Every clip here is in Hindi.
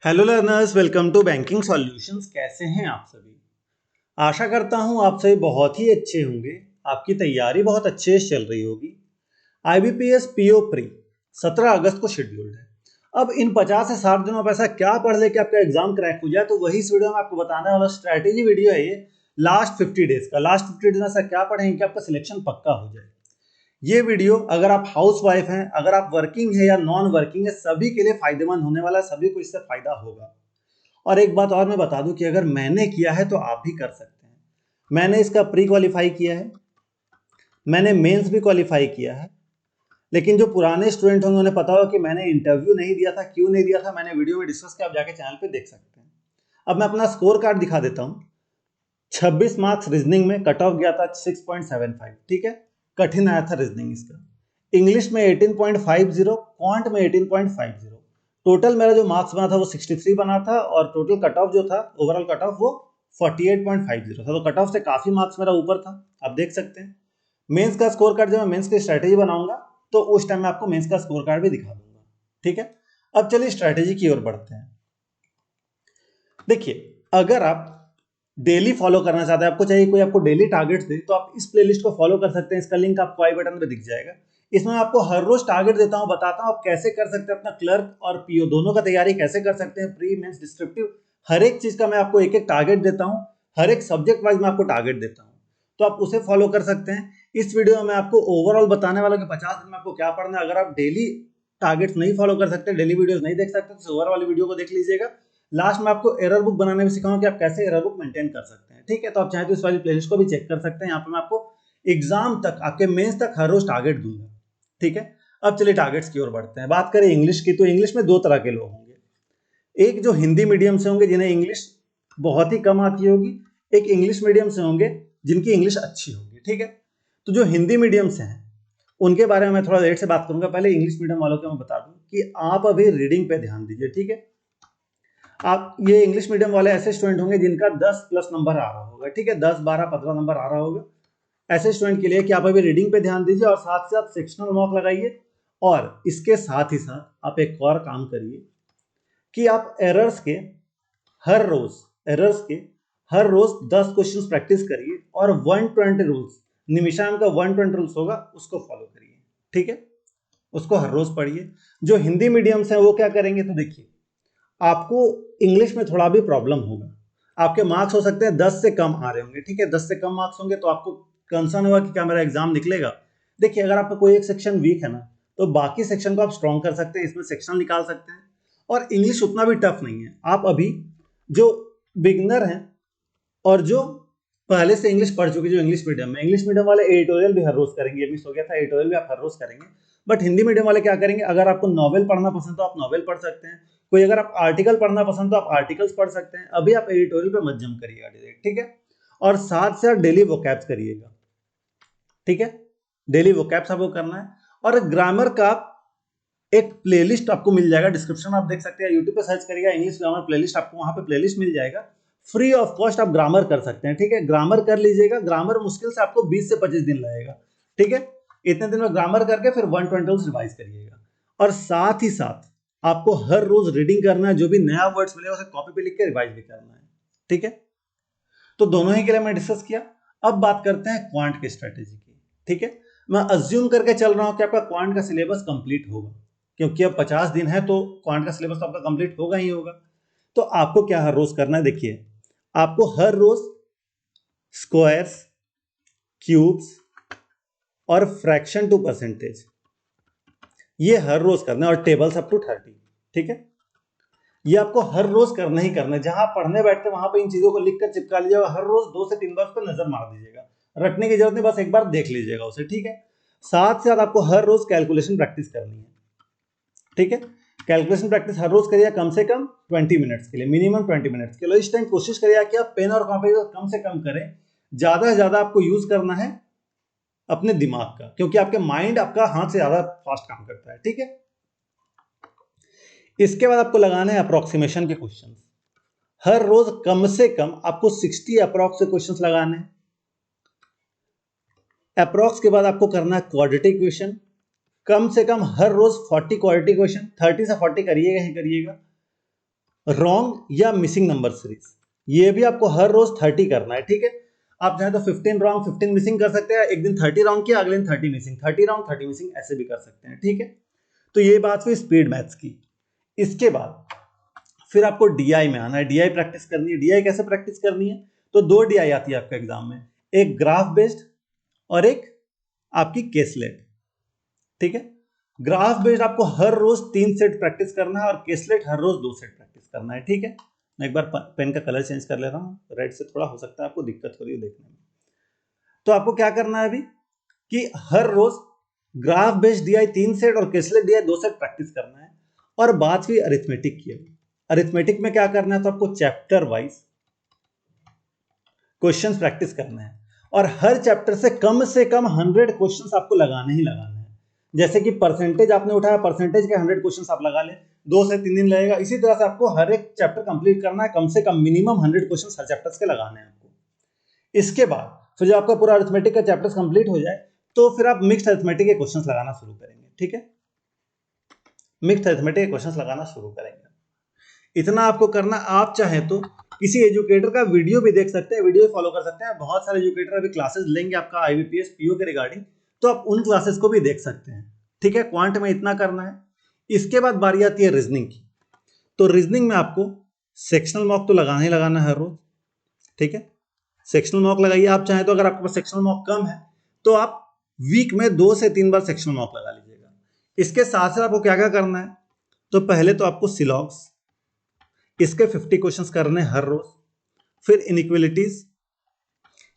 Hello learners, welcome to banking solutions. कैसे हैं आप सभी? आशा करता हूं आप सभी बहुत ही अच्छे होंगे। आपकी तैयारी बहुत अच्छे से चल रही होगी। आईबीपीएस पीओ प्री 17 अगस्त को शेड्यूल्ड है। अब इन 50 से 60 दिनों में ऐसा क्या पढ़ ले कि आपका एग्जाम क्रैक हो जाए, तो वही इस वीडियो में आपको बताने वाला स्ट्रैटेजी वीडियो है। ये लास्ट 50 डेज का, लास्ट 50 डेज में ऐसा क्या पढ़ेंगे कि आपका सिलेक्शन पक्का हो जाए। ये वीडियो अगर आप हाउस वाइफ हैं, अगर आप वर्किंग है या नॉन वर्किंग है, सभी के लिए फायदेमंद होने वाला है। सभी को इससे फायदा होगा। और एक बात और मैं बता दूं कि अगर मैंने किया है तो आप भी कर सकते हैं। मैंने इसका प्री क्वालिफाई किया है, मैंने मेंस भी क्वालिफाई किया है। लेकिन जो पुराने स्टूडेंट होंगे उन्हें पता होगा कि मैंने इंटरव्यू नहीं दिया था। क्यों नहीं दिया था, मैंने वीडियो में डिस्कस किया, आप जाके चैनल पे देख सकते हैं। अब मैं अपना स्कोर कार्ड दिखा देता हूँ। 26 मार्क्स रीजनिंग में, कट ऑफ गया था 6.75। ठीक है, कठिन आया था रीजनिंग इसका। इंग्लिश में 18.50, क्वांट में 18.50। टोटल मेरा जो मार्क्स बना था वो 63 बना था, और टोटल कट ऑफ जो था, ओवरऑल कट ऑफ वो 48.50 था। तो कट ऑफ से काफी मार्क्स मेरा ऊपर था, आप देख सकते हैं। मेंस का स्कोर कार्ड, जब मैं मेंस की स्ट्रैटेजी बनाऊंगा तो उस टाइम मैं आपको मेंस का स्कोर कार्ड भी दिखा दूंगा। ठीक है, अब चलिए स्ट्रैटेजी की ओर बढ़ते हैं। देखिए, अगर आप डेली फॉलो करना चाहते हैं, आपको चाहिए कोई आपको डेली टारगेट्स दे, तो आप इस प्लेलिस्ट को फॉलो कर सकते हैं। इसका लिंक आपको आई बटन पे दिख जाएगा। इसमें आपको हर रोज टारगेट देता हूं, बताता हूं आप कैसे कर सकते हैं। अपना क्लर्क और पीओ दोनों का तैयारी कैसे कर सकते हैं, प्री मेंस डिस्क्रिप्टिव, हर एक चीज का मैं आपको एक एक टारगेट देता हूं। हर एक सब्जेक्ट वाइज मैं आपको टारगेट देता हूं, तो आप उसे फॉलो कर सकते हैं। इस वीडियो में मैं आपको ओवरऑल बताने वाला कि 50 दिन में आपको क्या पढ़ना है। अगर आप डेली टारगेट्स नहीं फॉलो कर सकते, डेली वीडियोस नहीं देख सकते, तो ओवरऑल वाली वीडियो को देख लीजिएगा। लास्ट में आपको एरर बुक बनाने में सिखाऊंगा कि आप कैसे एरर बुक मेंटेन कर सकते हैं। ठीक है, तो आप चाहे तो इस वाली प्लेलिस्ट को भी चेक कर सकते हैं। यहाँ पे मैं आपको एग्जाम तक, आपके मेंस तक हर रोज टारगेट दूंगा। ठीक है, अब चलिए टारगेट्स की ओर बढ़ते हैं। बात करें इंग्लिश की, तो इंग्लिश में दो तरह के लोग होंगे। एक जो हिंदी मीडियम से होंगे, जिन्हें इंग्लिश बहुत ही कम आती होगी। एक इंग्लिश मीडियम से होंगे जिनकी इंग्लिश अच्छी होगी। ठीक है, तो जो हिंदी मीडियम से हैं उनके बारे में मैं थोड़ा लेट से बात करूंगा। पहले इंग्लिश मीडियम वालों को मैं बता दूं कि आप अभी रीडिंग पे ध्यान दीजिए। ठीक है, आप ये इंग्लिश मीडियम वाले ऐसे स्टूडेंट होंगे जिनका 10 प्लस नंबर आ रहा होगा। ठीक है, 10 12 15 नंबर आ रहा होगा। ऐसे स्टूडेंट के लिए कि आप अभी रीडिंग पे ध्यान दीजिए और साथ साथ सेक्शनल मॉक लगाइए। और इसके साथ ही साथ आप एक और काम करिए कि आप हर रोज एरर्स के हर रोज 10 क्वेश्चंस प्रैक्टिस करिए, और 120 रूल्स, निमिषा मैम का 120 रूल्स होगा, उसको फॉलो करिए। ठीक है, उसको हर रोज पढ़िए। जो हिंदी मीडियम से है वो क्या करेंगे, तो देखिए, आपको इंग्लिश में थोड़ा भी प्रॉब्लम होगा। आपके मार्क्स हो सकते हैं 10 से कम आ रहे होंगे। ठीक है, 10 से कम मार्क्स होंगे तो आपको कंसर्न होगा कि क्या मेरा एग्जाम निकलेगा। देखिए, अगर आपका कोई एक सेक्शन वीक है ना, तो बाकी सेक्शन को आप स्ट्रॉन्ग कर सकते हैं, इसमें सेक्शन निकाल सकते हैं। और इंग्लिश उतना भी टफ नहीं है। आप अभी जो बिगनर हैं और जो पहले से इंग्लिश पढ़ चुके, जो इंग्लिश मीडियम वाले एडिटोरियल भी हर रोज करेंगे। ये मिस हो गया था, एडिटोरियल भी आप हर रोज करेंगे। बट हिंदी मीडियम वाले क्या करेंगे, अगर आपको नॉवेल पढ़ना पसंद तो आप नॉवेल पढ़ सकते हैं। कोई अगर आप आर्टिकल पढ़ना पसंद तो आप आर्टिकल्स पढ़ सकते हैं। अभी आप एडिटोरियल पे मत जंप करिएगा डायरेक्ट। ठीक है, और साथ साथ डेली वोकैब्स करिएगा। ठीक है, डेली वोकैब्स आपको करना है। और ग्रामर का एक प्लेलिस्ट आपको मिल जाएगा, डिस्क्रिप्शन में आप देख सकते हैं। यूट्यूब पे सर्च करिएगा इंग्लिश ग्रामर प्लेलिस्ट, आपको वहां पे प्लेलिस्ट मिल जाएगा। फ्री ऑफ कॉस्ट आप ग्रामर कर सकते हैं। ठीक है, ग्रामर कर लीजिएगा। ग्रामर मुश्किल से आपको 20 से 25 दिन लगेगा। ठीक है, इतने दिन में ग्रामर करके फिर 120 रिवाइज करिएगा। और साथ ही साथ आपको हर रोज रीडिंग करना है। जो भी नया वर्ड्स मिलेगा उसे कॉपी पे लिख के रिवाइज भी करना है। ठीक है, तो दोनों ही के लिए मैं डिस्कस किया। अब बात करते हैं क्वांट की स्ट्रेटेजी की। ठीक है, मैं अज्यूम करके चल रहा हूं कि आपका क्वांट का सिलेबस कंप्लीट होगा, क्योंकि अब 50 दिन है तो क्वांट का सिलेबस तो आपका कंप्लीट होगा ही होगा। तो आपको क्या हर रोज करना है, देखिए, आपको हर रोज स्क्वायर्स, क्यूब्स और फ्रैक्शन टू परसेंटेज, ये हर रोज करना है, और टेबल्स अप टू 30। ठीक है, ये आपको हर रोज करना ही करना है। जहां पढ़ने बैठते वहां पे इन चीजों को लिखकर चिपका लीजिएगा। हर रोज 2 से 3 बार उस पर नजर मार दीजिएगा। रटने की जरूरत नहीं, बस एक बार देख लीजिएगा उसे। ठीक है, साथ साथ आपको हर रोज कैलकुलेशन प्रैक्टिस करनी है। ठीक है, कैलकुलेशन प्रैक्टिस हर रोज करिए, कम से कम 20 मिनट्स के लिए, मिनिमम 20 मिनट्स के लिए। इस टाइम कोशिश करिए कि आप पेन और कॉपी कम से कम करें। ज्यादा से ज्यादा आपको यूज करना है अपने दिमाग का, क्योंकि आपके माइंड आपका हाथ से ज्यादा फास्ट काम करता है। ठीक है, इसके बाद आपको लगाना है अप्रोक्सीमेशन के क्वेश्चन। हर रोज कम से कम आपको 60 अप्रोक्स के क्वेश्चंस लगाने हैं। अप्रोक्स के बाद आपको करना है क्वाड्रेटिक इक्वेशन। कम से कम हर रोज 40 क्वाड्रेटिक इक्वेशन, 30 से 40 करिएगा ही करिएगा। रॉन्ग या मिसिंग नंबर सीरीज, ये भी आपको हर रोज 30 करना है, ठीक है। आप चाहे तो 15 रॉन्ग 15 मिसिंग कर सकते हैं, एक दिन 30 रॉन्ग किया, अगले दिन 30 मिसिंग, 30 रॉन्ग 30 मिसिंग, ऐसे भी कर सकते हैं, ठीक है। तो ये बात हुई स्पीड मैथ्स की। इसके बाद फिर आपको डीआई में आना है, डीआई प्रैक्टिस करनी है। डीआई कैसे प्रैक्टिस करनी है, तो दो डीआई आती है आपके एग्जाम में, एक ग्राफ बेस्ड और एक आपकी केसलेट, ठीक है। ग्राफ बेस्ड आपको हर रोज 3 सेट प्रैक्टिस करना है और केसलेट हर रोज 2 सेट प्रैक्टिस करना है, ठीक है। मैं एक बार पेन का कलर चेंज कर ले रहा हूँ, रेड से थोड़ा हो सकता है आपको दिक्कत हो रही है देखने में। तो आपको क्या करना है अभी कि हर रोज ग्राफ बेस्ड डीआई 3 सेट और केसलेट डीआई 2 सेट प्रैक्टिस करना है। और बात हुई अरिथमेटिक की, अरिथमेटिक में क्या करना है, तो आपको चैप्टर वाइज क्वेश्चंस प्रैक्टिस करना है और हर चैप्टर से कम 100 क्वेश्चंस आपको लगाने ही लगाने हैं। जैसे कि परसेंटेज आपने उठाया, परसेंटेज के 100 क्वेश्चंस आप लगा लें, 2 से 3 दिन लगेगा। इसी तरह से आपको हर एक चैप्टर कंप्लीट करना है, कम से कम मिनिमम 100 क्वेश्चंस हर चैप्टर्स के लगाने हैं आपको। इसके बाद फिर जब आपका पूरा अरिथमेटिक का चैप्टर्स कंप्लीट हो जाए तो फिर आप मिक्स्ड अरिथमेटिक के क्वेश्चंस लगाना शुरू करेंगे, ठीक है। मिक्स्ड अरिथमेटिक के क्वेश्चंस लगाना शुरू करेंगे। इतना आपको करना। आप चाहें तो किसी एजुकेटर का वीडियो भी देख सकते हैं, वीडियो फॉलो कर सकते हैं। बहुत सारे एजुकेटर अभी क्लासेस लेंगे आपका आईबीपीएस पीओ के रिगार्डिंग, तो आप उन क्लासेस को भी देख सकते हैं, ठीक है। क्वांट में इतना करना है। इसके बाद बारी आती है रीजनिंग की। तो रीजनिंग में आपको सेक्शनल मॉक तो लगाना ही लगाना है हर रोज, ठीक है। सेक्शनल मॉक लगाइए। आप चाहें तो अगर आपके पास सेक्शनल मॉक कम है तो आप वीक में 2 से 3 बार सेक्शनल मॉक लगा लीजिएगा। इसके साथ साथ आपको क्या क्या करना है, तो पहले तो आपको सिलॉग्स, इसके 50 क्वेश्चंस करने हर रोज। फिर इनइक्वलिटीज,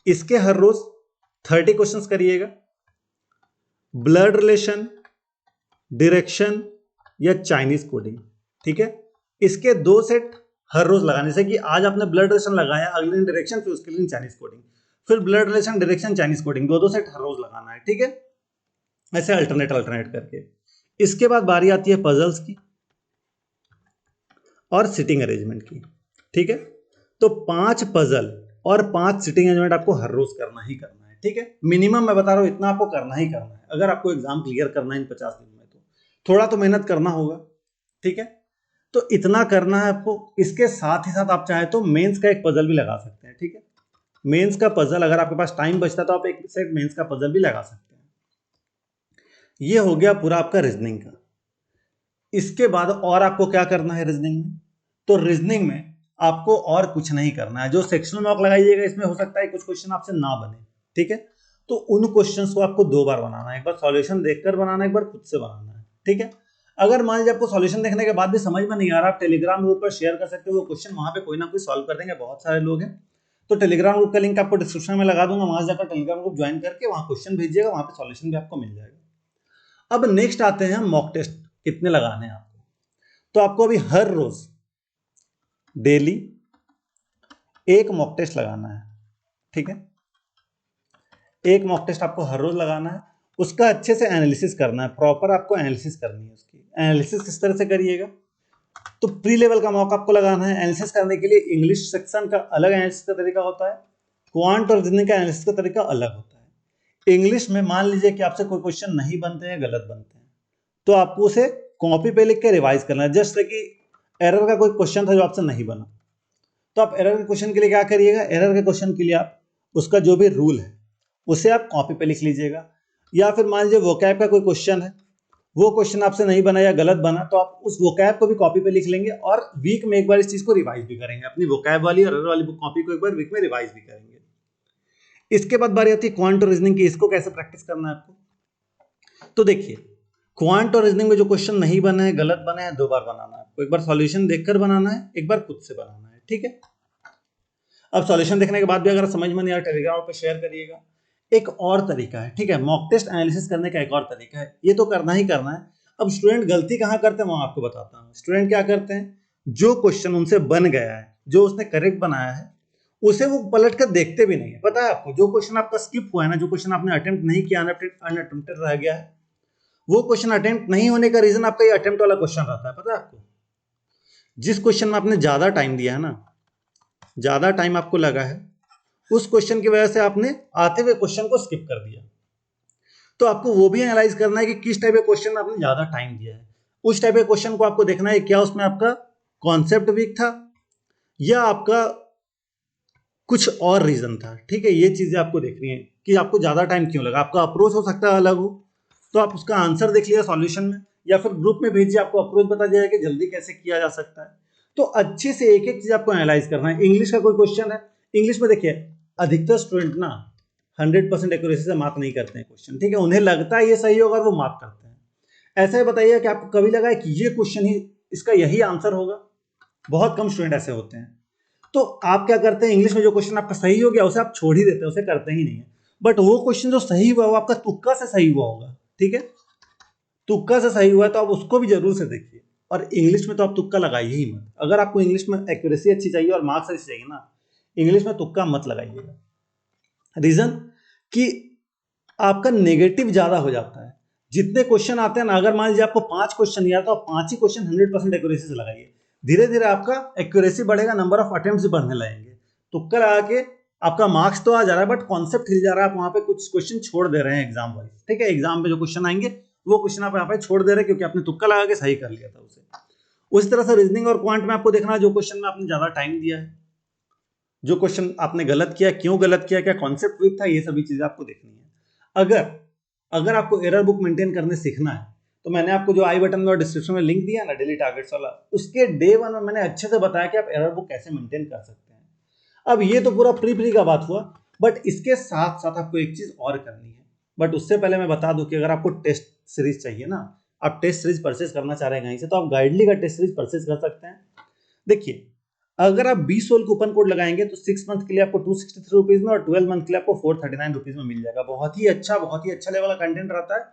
इसके हर रोज 30 क्वेश्चंस करिएगा। ब्लड रिलेशन, डायरेक्शन या चाइनीज कोडिंग, ठीक है। इसके 2 सेट हर रोज लगाने से कि आज आपने ब्लड रिलेशन लगाया, अगले दिन डायरेक्शन, फिर उसके दिन चाइनीज कोडिंग, फिर blood relation direction Chinese coding, 2 set हर रोज लगाना है, ठीक है। ऐसे अल्टरनेट अल्टरनेट करके। इसके बाद बारी आती है पजल्स की और सिटिंग अरेंजमेंट की, ठीक है। तो 5 पजल और 5 सिटिंग अरेंजमेंट आपको हर रोज करना ही करना है, ठीक है। मिनिमम मैं बता रहा हूं इतना आपको करना ही करना है अगर आपको एग्जाम क्लियर करना है इन 50 दिन में। तो थोड़ा तो मेहनत करना होगा, ठीक है। तो इतना करना है आपको। इसके साथ ही साथ आप चाहे तो मेंस का एक पजल भी लगा सकते हैं, ठीक है। मेंस का पजल अगर आपके पास टाइम बचता है तो आप एक सेट मेंस का पजल भी लगा सकते हैं। ये हो गया पूरा आपका रीजनिंग का। इसके बाद और आपको क्या करना है रीजनिंग में, तो रीजनिंग में आपको और कुछ नहीं करना है। जो सेक्शनल मॉक लगाइएगा इसमें हो सकता है कुछ क्वेश्चन आपसे ना बने, ठीक है। तो उन क्वेश्चंस को आपको 2 बार बनाना है, एक बार सॉल्यूशन देखकर बनाना है, एक बार खुद से बनाना है, ठीक है। अगर मान लीजिए आपको सॉल्यूशन देखने के बाद भी समझ में नहीं आ रहा, आप टेलीग्राम ग्रुप पर शेयर कर सकते हो वो क्वेश्चन, वहां पे कोई ना कोई सॉल्व कर देंगे, बहुत सारे लोग हैं। तो टेलीग्राम ग्रुप का लिंक आपको डिस्क्रिप्शन में लगा दूंगा, वहां जाकर टेलीग्राम ग्रुप ज्वाइन करके वहां क्वेश्चन भेजिएगा, वहां पे सॉल्यूशन भी आपको मिल जाएगा। अब नेक्स्ट आते हैं मॉक टेस्ट कितने लगाने हैं आपको। तो आपको अभी हर रोज डेली एक मॉक टेस्ट लगाना है, ठीक है। एक मॉक टेस्ट आपको हर रोज लगाना है, उसका अच्छे से एनालिसिस करना है, प्रॉपर आपको एनालिसिस करनी है। उसकी एनालिसिस किस तरह से करिएगा, तो प्री लेवल का मॉक आपको लगाना है। एनालिसिस करने के लिए इंग्लिश सेक्शन का अलग एनालिसिस का तरीका होता है, क्वांट और रीजनिंग का एनालिसिस का तरीका अलग होता है। इंग्लिश में मान लीजिए कि आपसे कोई क्वेश्चन नहीं बनते हैं, गलत बनते हैं, तो आपको उसे कॉपी पे लिख के रिवाइज करना है। जस्ट कि एरर का कोई क्वेश्चन था जो आपसे नहीं बना, तो आप एरर के क्वेश्चन के लिए क्या करिएगा, एरर के क्वेश्चन के लिए आप उसका जो भी रूल है उसे आप कॉपी पे लिख लीजिएगा। या फिर मान लीजिए वोकैब का कोई क्वेश्चन है, वो क्वेश्चन आपसे नहीं बना या गलत बना, तो आप उस वोकैब को भी कॉपी पे लिख लेंगे और वीक में एक बार इस चीज को रिवाइज भी करेंगे। अपनी वोकैब वाली और एरर वाली कॉपी को एक बार वीक में रिवाइज भी करेंगे। इसके बाद बारी आती है क्वांट और रीजनिंग की। इसको कैसे प्रैक्टिस करना है आपको, तो देखिए क्वांट और रीजनिंग में जो क्वेश्चन नहीं बने हैं, गलत बने हैं, 2 बार बनाना है आपको। एक बार सॉल्यूशन देखकर बनाना है, एक बार खुद से बनाना है, ठीक है। अब सॉल्यूशन देखने के बाद भी अगर समझ में नहीं आ रहा, टेलीग्राम पे शेयर करिएगा। एक और तरीका है, ठीक है, मॉक टेस्ट एनालिसिस करने का एक और तरीका है, ये तो करना ही करना है। अब स्टूडेंट गलती कहाँ करते हैं वो आपको बताता हूँ। स्टूडेंट क्या करते हैं, जो क्वेश्चन उनसे बन गया है, जो उसने करेक्ट बनाया है, उसे वो पलट कर देखते भी नहीं है। पता है आपको, जो क्वेश्चन आपका स्किप हुआ है ना, जो क्वेश्चन आपने अटेम्प्ट नहीं किया, अनअटेम्प्टेड रह गया है, वो क्वेश्चन अटेम्प्ट नहीं होने का रीजन आपका ये अटेम्प्ट वाला क्वेश्चन रहता है। पता है आपको, जिस क्वेश्चन में आपने ज्यादा टाइम दिया है ना, ज्यादा टाइम आपको लगा है, उस क्वेश्चन की वजह से आपने आते हुए क्वेश्चन को स्किप कर दिया। तो आपको वो भी एनालाइज करना है कि किस टाइप के क्वेश्चन में आपने ज्यादा टाइम दिया है। उस टाइप के क्वेश्चन को आपको देखना है क्या उसमें आपका कॉन्सेप्ट वीक था, या आपका कुछ और रीजन था। ठीक है, ये चीजें आपको देखनी है कि आपको ज्यादा टाइम क्यों लगा। आपका अप्रोच हो सकता है अलग हो, तो आप उसका आंसर देख लिया सॉल्यूशन में, या फिर ग्रुप में भेजिए, आपको अप्रोच बता जाएगा कि जल्दी कैसे किया जा सकता है। तो अच्छे से एक एक चीज आपको एनालाइज करना है। इंग्लिश का कोई क्वेश्चन है, इंग्लिश में देखिए अधिकतर स्टूडेंट ना 100% एक्यूरेसी से मार्क नहीं करते हैं क्वेश्चन। ठीक है, उन्हें लगता है ये सही होगा और वो मार्क करते हैं। ऐसा ही बताइए कि आपको कभी लगा है कि ये क्वेश्चन ही इसका यही आंसर होगा? बहुत कम स्टूडेंट ऐसे होते हैं। तो आप क्या करते हैं, इंग्लिश में जो क्वेश्चन आपका सही हो गया उसे आप छोड़ ही देते हैं, उसे करते ही नहीं है। बट वो क्वेश्चन जो सही हुआ वो आपका तुक्का से सही हुआ होगा। ठीक है, तुक्का से सही हुआ है तो आप उसको भी जरूर से देखिए। और इंग्लिश में तो आप तुक्का लगाइए ही मत। अगर आपको इंग्लिश में एक्यूरेसी अच्छी चाहिए और मार्क्स अच्छी चाहिए ना, इंग्लिश में तुक्का मत लगाइएगा। रीजन कि आपका नेगेटिव ज्यादा हो जाता है। जितने क्वेश्चन आते हैं ना, अगर मान लीजिए आपको 5 क्वेश्चन नहीं आता तो 5 ही क्वेश्चन 100% एक्यूरेसी से लगाइए। धीरे धीरे आपका एक्यूरेसी बढ़ेगा, नंबर ऑफ अटेम्प्ट्स भी बढ़ने लगेंगे। तुक्का लगा के आपका मार्क्स तो आ जा रहा है, बट कॉन्सेप्ट हिल जा रहा है। आप वहां पे कुछ क्वेश्चन छोड़ दे रहे हैं एग्जाम वाइज। ठीक है, एग्जाम में जो क्वेश्चन आएंगे वो क्वेश्चन आप यहाँ पे छोड़ दे रहे हैं, क्योंकि आपने तुक्का लगा के सही कर लिया था उसे। उसी तरह से रीजनिंग और क्वांट में आपको देखना है जो क्वेश्चन में आपने ज्यादा टाइम दिया है, जो क्वेश्चन आपने गलत किया, क्यों गलत किया, क्या कॉन्सेप्ट वीक था, ये सभी चीजें आपको देखनी है। अगर अगर आपको एरर बुक मेंटेन करने सीखना है, तो मैंने आपको जो आई बटन में और डिस्क्रिप्शन में लिंक दिया ना डेली टारगेट्स वाला, उसके डे 1 में मैंने अच्छे से बताया कि आप एरर बुक कैसे मेंटेन कर सकते हैं। अब ये तो पूरा प्री का बात हुआ, बट इसके साथ साथ आपको एक चीज और करनी है। बट उससे पहले मैं बता दूं कि अगर आपको टेस्ट सीरीज चाहिए ना, आप टेस्ट सीरीज परचेज करना चाह रहे हैं कहीं से, तो आप गाइडली का टेस्ट सीरीज परचेज कर सकते हैं। देखिए, अगर आप 20 सोल कूपन कोड लगाएंगे तो 6 मंथ के लिए आपको 263 रुपीज में और 12 मंथ के लिए आपको 439 रुपीज में मिल जाएगा। बहुत ही अच्छा लेवल का कंटेंट रहता है,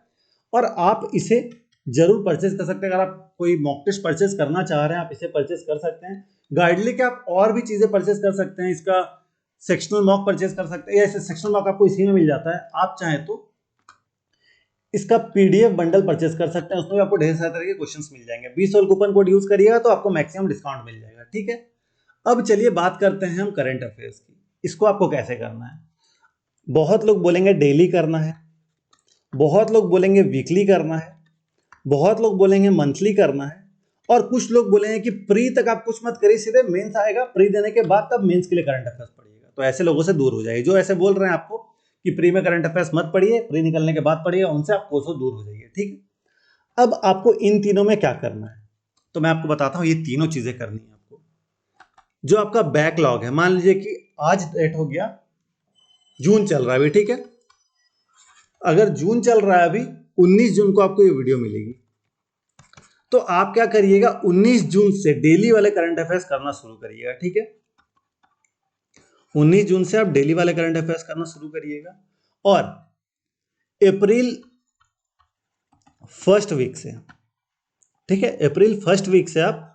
और आप इसे जरूर परचेज कर सकते हैं। अगर आप कोई मॉक टेस्ट परचेज करना चाह रहे हैं, आप इसे परचेज कर सकते हैं। गाइडली के आप और भी चीजें परचेज कर सकते हैं। इसका सेक्शनल मॉक परचेज कर सकते हैं, या सेक्शनल मॉक आपको इसी में मिल जाता है। आप चाहें तो इसका पीडीएफ बंडल परचेज कर सकते हैं, उसमें आपको ढेर सारे तरह के क्वेश्चंस मिल जाएंगे। 20 सोल कूपन कोड यूज करिएगा तो आपको मैक्सिमम डिस्काउंट मिल जाएगा। ठीक है, अब चलिए बात करते हैं हम करंट अफेयर्स की। इसको आपको कैसे करना है? बहुत लोग बोलेंगे डेली करना है, बहुत लोग बोलेंगे वीकली करना है, बहुत लोग बोलेंगे मंथली करना है, और कुछ लोग बोलेंगे कि प्री तक आप कुछ मत करिए, सीधे मेंस आएगा, प्री देने के बाद तब मेंस के लिए करंट अफेयर्स पढ़िएगा। तो ऐसे लोगों से दूर हो जाइए। जो ऐसे बोल रहे हैं आपको कि प्री में करंट अफेयर्स मत पढ़िए, प्री निकलने के बाद पढ़िएगा, उनसे आप कोसों दूर हो जाइए। ठीक है, अब आपको इन तीनों में क्या करना है, तो मैं आपको बताता हूं। ये तीनों चीजें करनी है आपको। जो आपका बैकलॉग है, मान लीजिए कि आज डेट हो गया, जून चल रहा है अभी। ठीक है, अगर जून चल रहा है अभी, 19 जून को आपको ये वीडियो मिलेगी, तो आप क्या करिएगा, 19 जून से डेली वाले करंट अफेयर्स करना शुरू करिएगा। ठीक है, 19 जून से आप डेली वाले करंट अफेयर्स करना शुरू करिएगा, और अप्रैल फर्स्ट वीक से, ठीक है, अप्रैल फर्स्ट वीक से आप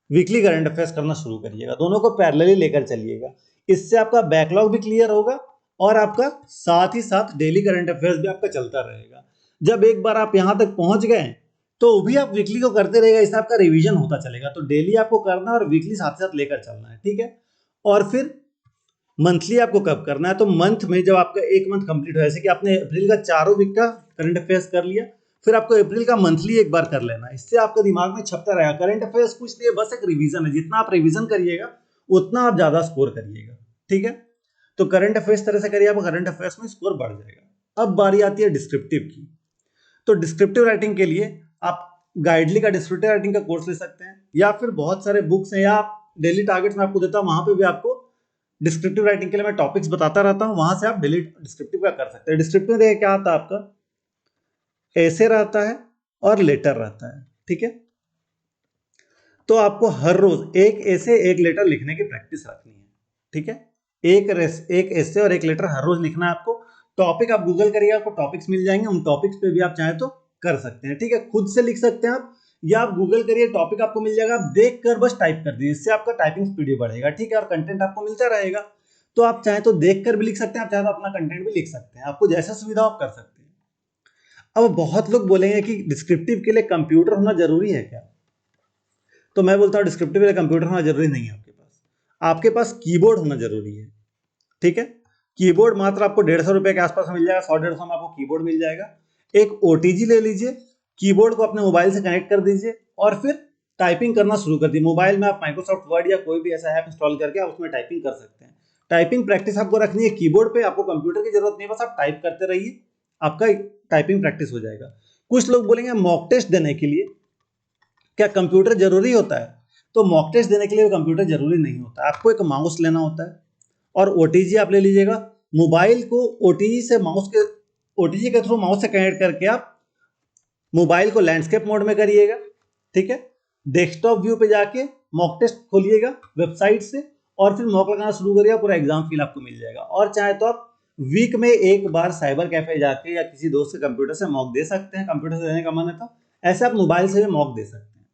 वीकली करंट अफेयर्स करना शुरू करिएगा। दोनों को पैरेलली लेकर चलिएगा। इससे आपका बैकलॉग भी क्लियर होगा, और आपका साथ ही साथ डेली करंट अफेयर्स भी आपका चलता रहेगा। जब एक बार आप यहां तक पहुंच गए तो भी आप वीकली को करते रहेगा, इससे आपका रिवीजन होता चलेगा। तो डेली आपको करना और वीकली साथ साथ लेकर चलना है। ठीक है, और फिर मंथली आपको कब करना है, तो मंथ में जब आपका एक मंथ कंप्लीट हो, जैसे कि आपने अप्रैल का 4 वीक का करंट अफेयर्स कर लिया, फिर आपको अप्रैल का मंथली एक बार कर लेना है। इससे आपका दिमाग में छपता रहेगा। करंट अफेयर्स कुछ नहीं है, बस एक रिवीजन है। जितना आप रिवीजन करिएगा उतना आप ज्यादा स्कोर करिएगा। ठीक है, तो करंट अफेयर्स तरह से करिए, आपको करंट अफेयर्स में स्कोर बढ़ जाएगा। अब बारी आती है डिस्क्रिप्टिव की। तो डिस्क्रिप्टिव राइटिंग के लिए आप गाइडली का डिस्क्रिप्टिव राइटिंग का कोर्स ले सकते हैं, या फिर बहुत सारे बुक्स हैं, या आप डेली टारगेट्स में आपको देता हूं, वहां पे भी आपको डिस्क्रिप्टिव राइटिंग के लिए मैं टॉपिक्स बताता रहता हूं, वहां से आप डेली डिस्क्रिप्टिव का कर सकते हैं। डिस्क्रिप्टिव में देखिए क्या आता है, आपका ऐसे रहता है और लेटर रहता है। ठीक है, तो आपको हर रोज एक ऐसे एक लेटर लिखने की प्रैक्टिस रखनी है। ठीक है, एक ऐसे और एक लेटर हर रोज लिखना है आपको। टॉपिक आप गूगल करिए, आपको टॉपिक्स मिल जाएंगे, उन टॉपिक्स पे भी आप चाहें तो कर सकते हैं। ठीक है, खुद से लिख सकते हैं आप, या आप गूगल करिए, टॉपिक आपको मिल जाएगा, आप देख कर बस टाइप कर दीजिए। इससे आपका टाइपिंग स्पीड भी बढ़ेगा। ठीक है, और कंटेंट आपको मिलता रहेगा। तो आप चाहें तो देख कर भी लिख सकते हैं, आप चाहें तो अपना कंटेंट भी लिख सकते हैं। आपको जैसा सुविधा आप कर सकते हैं। अब बहुत लोग बोलेंगे कि डिस्क्रिप्टिव के लिए कंप्यूटर होना जरूरी है क्या? तो मैं बोलता हूँ डिस्क्रिप्टिव के लिए कंप्यूटर होना जरूरी नहीं है। आपके पास कीबोर्ड होना जरूरी है। ठीक है, कीबोर्ड मात्र आपको 150 रुपए के आसपास मिल जाएगा, 100-150 में आपको कीबोर्ड मिल जाएगा। एक ओटीजी ले लीजिए, कीबोर्ड को अपने मोबाइल से कनेक्ट कर दीजिए, और फिर टाइपिंग करना शुरू कर दी। मोबाइल में आप माइक्रोसॉफ्ट वर्ड या कोई भी ऐसा ऐप इंस्टॉल करके आप उसमें टाइपिंग कर सकते हैं। टाइपिंग प्रैक्टिस आपको रखनी है कीबोर्ड पे, आपको कंप्यूटर की जरूरत नहीं है, बस आप टाइप करते रहिए, आपका टाइपिंग प्रैक्टिस हो जाएगा। कुछ लोग बोलेंगे मॉक टेस्ट देने के लिए क्या कंप्यूटर जरूरी होता है? तो मॉक टेस्ट देने के लिए कंप्यूटर जरूरी नहीं होता, आपको एक माउस लेना होता है और ओटीजी आप ले लीजिएगा। मोबाइल को ओटीजी के थ्रू माउस से कनेक्ट करके आप मोबाइल को लैंडस्केप मोड में करिएगा, ठीक है। डेस्कटॉप व्यू पे जाके मॉक टेस्ट खोलिएगा वेबसाइट से और फिर मॉक लगाना शुरू करिएगा, पूरा एग्जाम फील आपको मिल जाएगा। और चाहे तो आप वीक में एक बार साइबर कैफे जाके या किसी दोस्त के कंप्यूटर से मॉक दे सकते हैं, कंप्यूटर से देने का मन है तो ऐसे आप मोबाइल से भी मॉक दे सकते हैं।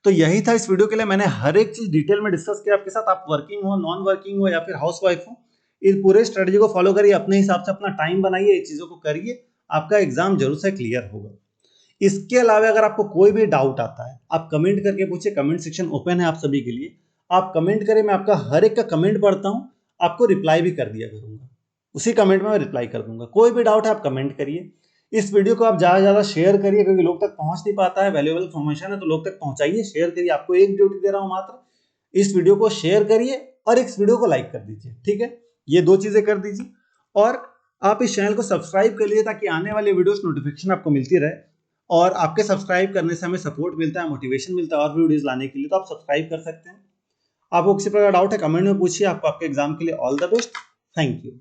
तो यही था इस वीडियो के लिए, मैंने हर एक चीज डिटेल में डिस्कस किया आपके साथ। आप वर्किंग हो, नॉन वर्किंग हो या फिर हाउसवाइफ हो, इस पूरे स्ट्रेटजी को फॉलो करिए, अपने हिसाब से अपना टाइम बनाइए, ये चीजों को करिए, आपका एग्जाम जरूर से क्लियर होगा। इसके अलावा अगर आपको कोई भी डाउट आता है आप कमेंट करके पूछिए, कमेंट सेक्शन ओपन है आप सभी के लिए। आप कमेंट करें, मैं आपका हर एक का कमेंट पढ़ता हूं, आपको रिप्लाई भी कर दिया करूंगा, उसी कमेंट में मैं रिप्लाई कर दूंगा। कोई भी डाउट है आप कमेंट करिए। इस वीडियो को आप ज्यादा से ज्यादा शेयर करिए, क्योंकि लोग तक पहुंच नहीं पाता है, वैल्यूएबल इन्फॉर्मेशन है तो लोग तक पहुंचाइए, शेयर करिए। आपको एक ड्यूटी दे रहा हूं मात्र, इस वीडियो को शेयर करिए और इस वीडियो को लाइक कर दीजिए, ठीक है। ये दो चीजें कर दीजिए और आप इस चैनल को सब्सक्राइब कर लीजिए ताकि आने वाले वीडियोस नोटिफिकेशन आपको मिलती रहे। और आपके सब्सक्राइब करने से हमें सपोर्ट मिलता है, मोटिवेशन मिलता है और भी वीडियोस लाने के लिए, तो आप सब्सक्राइब कर सकते हैं। आपको किसी प्रकार डाउट है कमेंट में पूछिए। आपको आपके एग्जाम के लिए all the best. Thank you.